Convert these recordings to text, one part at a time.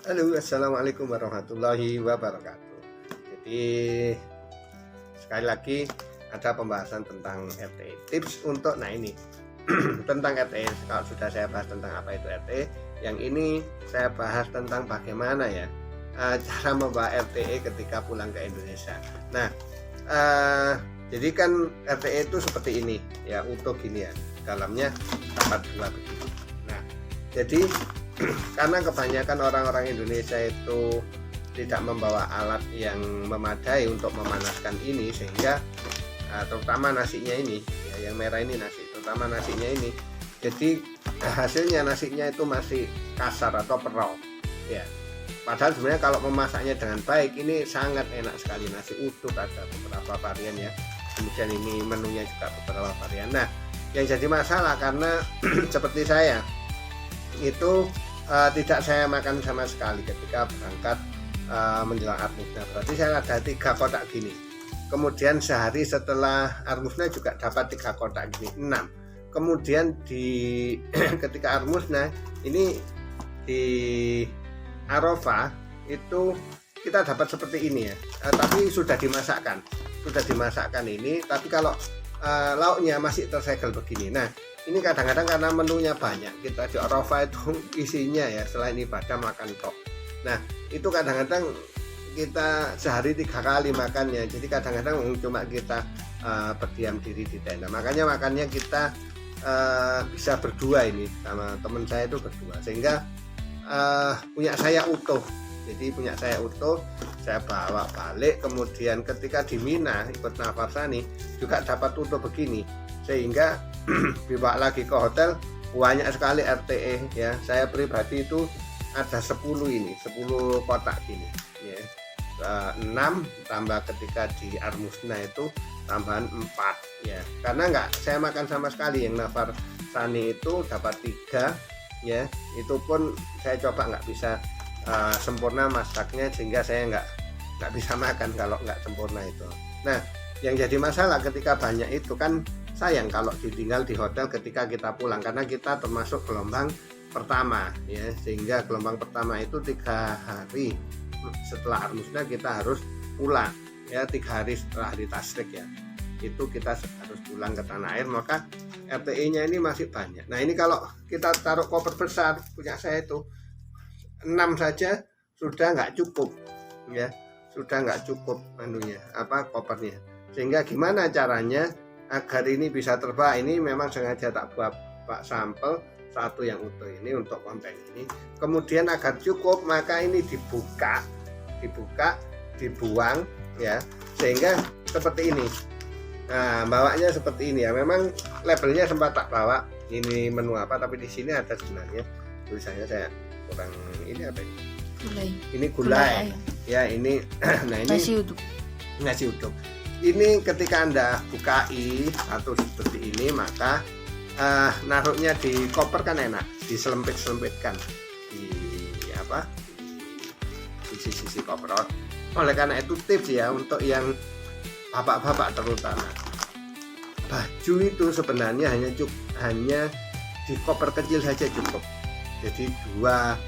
Halo, assalamualaikum warahmatullahi wabarakatuh. Jadi sekali lagi ada pembahasan tentang RTE, tips untuk ini tentang RTE. Kalau sudah saya bahas tentang apa itu RTE, yang ini saya bahas tentang bagaimana ya cara membawa RTE ketika pulang ke Indonesia. Nah, jadi kan RTE itu seperti ini ya, utuh gini ya, dalamnya dapat dua begini. Nah, jadi karena kebanyakan orang-orang Indonesia itu tidak membawa alat yang memadai untuk memanaskan ini, sehingga terutama nasinya ini ya, yang merah ini nasi, terutama nasinya ini, jadi hasilnya nasinya itu masih kasar atau perol ya. Padahal sebenarnya kalau memasaknya dengan baik ini sangat enak sekali, nasi utuh, ada beberapa varian ya, kemudian ini menunya juga beberapa varian. Nah, yang jadi masalah karena seperti saya itu tidak saya makan sama sekali ketika berangkat menjelang Armusna. Berarti saya ada 3 kotak gini. Kemudian sehari setelah Armusna juga dapat 3 kotak gini, 6. Kemudian di ketika Armusna ini di Arafah itu kita dapat seperti ini ya, tapi sudah dimasakkan ini, tapi kalau lauknya masih tersegel begini. Nah, ini kadang-kadang karena menunya banyak, kita di Arafah itu isinya ya selain ibadah makan tok. Nah, itu kadang-kadang kita sehari 3 kali makannya, jadi kadang-kadang cuma kita berdiam diri di tenda. Makanya makannya kita bisa berdua ini sama teman saya itu berdua, sehingga punya saya utuh. Jadi punya saya utuh, saya bawa balik, kemudian ketika di Mina ikut Nafarsani juga dapat utuh begini, sehingga dibawa lagi ke hotel banyak sekali RTE ya. Saya pribadi itu ada 10 kotak gini ya. 6 tambah ketika di Armusna itu tambahan 4 ya, karena nggak saya makan sama sekali. Yang Nafarsani itu dapat 3 ya, itu pun saya coba nggak bisa sempurna masaknya, sehingga saya nggak bisa makan kalau nggak sempurna itu. Nah, yang jadi masalah ketika banyak itu kan sayang kalau ditinggal di hotel ketika kita pulang, karena kita termasuk gelombang pertama ya, sehingga gelombang pertama itu 3 hari setelah Armusna kita harus pulang ya, 3 hari setelah hari Tasyrik ya, itu kita harus pulang ke tanah air. Maka RTE-nya ini masih banyak. Nah, ini kalau kita taruh koper besar, punya saya itu 6 saja sudah nggak cukup ya, sudah nggak cukup kopernya. Sehingga gimana caranya agar ini bisa terbawa? Ini memang sengaja tak buat sampel satu yang utuh ini untuk konten ini. Kemudian agar cukup maka ini dibuka, dibuang ya, sehingga seperti ini. Nah, bawanya seperti ini ya. Memang labelnya sempat tak bawa ini menu apa, tapi di sini ada sebenarnya tulisannya, saya kurang ini apa ini? Gulai. Ini gulai ya, ini nah ini nasi uduk. Ini ketika Anda bukai atau seperti ini, maka naruhnya di koper kan enak, diselempit-selempitkan di di sisi koper. Oleh karena itu tips ya untuk yang bapak-bapak terutama, baju itu sebenarnya hanya di koper kecil saja cukup. Jadi dua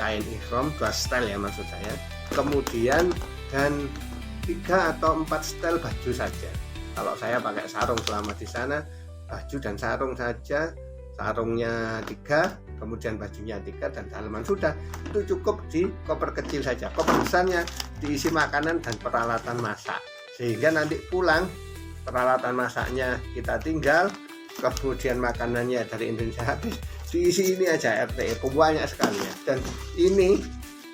kain ihram, 2 style ya maksud saya, kemudian dan 3 atau 4 setel baju saja. Kalau saya pakai sarung selama di sana, baju dan sarung saja, sarungnya 3, kemudian bajunya 3 dan dalaman, sudah itu cukup di koper kecil saja. Koper besarnya diisi makanan dan peralatan masak, sehingga nanti pulang peralatan masaknya kita tinggal, kemudian makanannya dari Indonesia habis, diisi ini aja RTE, banyak sekali ya. Dan ini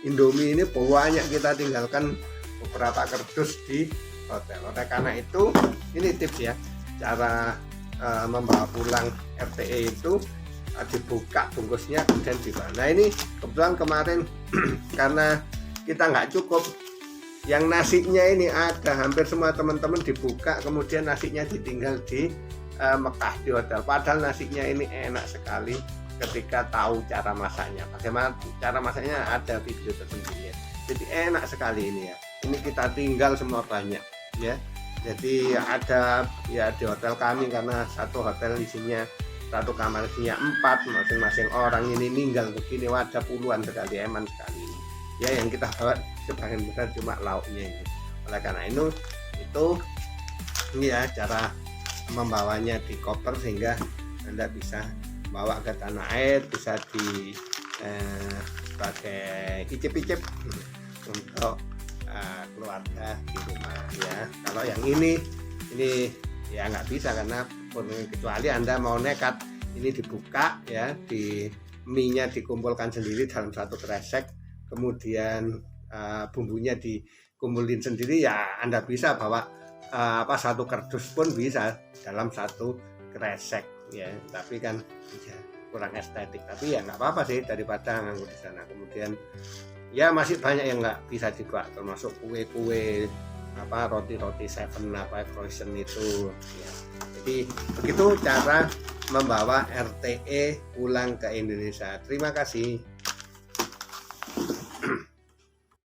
Indomie ini banyak kita tinggalkan beberapa kardus di hotel. Oleh karena itu ini tips ya, cara membawa pulang RTE itu dibuka bungkusnya kemudian dibawa. Nah, ini kebetulan kemarin karena kita nggak cukup, yang nasinya ini ada hampir semua teman-teman dibuka, kemudian nasinya ditinggal di Mekah di hotel. Padahal nasinya ini enak sekali ketika tahu cara masaknya. Bagaimana cara masaknya ada video tersendiri. Jadi enak sekali ini ya. Ini kita tinggal semua banyak ya. Jadi ada ya di hotel kami, karena satu hotel isinya satu kamar isinya 4, masing-masing orang ini ninggal begini, wadah puluhan sekali, eman sekali ya. Yang kita bawa sebagian besar cuma lauknya ini. Oleh karena itu ini ya cara membawanya di koper sehingga Anda bisa bawa ke tanah air, bisa di sebagai icip-icip untuk keluarga di rumah ya. Kalau yang ini ya nggak bisa, karena kecuali Anda mau nekat ini dibuka ya, di mie-nya dikumpulkan sendiri dalam satu kresek, kemudian bumbunya dikumpulin sendiri ya. Anda bisa bawa satu kardus pun bisa dalam satu kresek ya, tapi kan ya kurang estetik. Tapi ya nggak apa-apa sih, daripada nganggur di sana. Kemudian ya masih banyak yang nggak bisa dibuat, termasuk kue-kue roti-roti seven croissant itu ya. Jadi begitu cara membawa RTE pulang ke Indonesia. Terima kasih.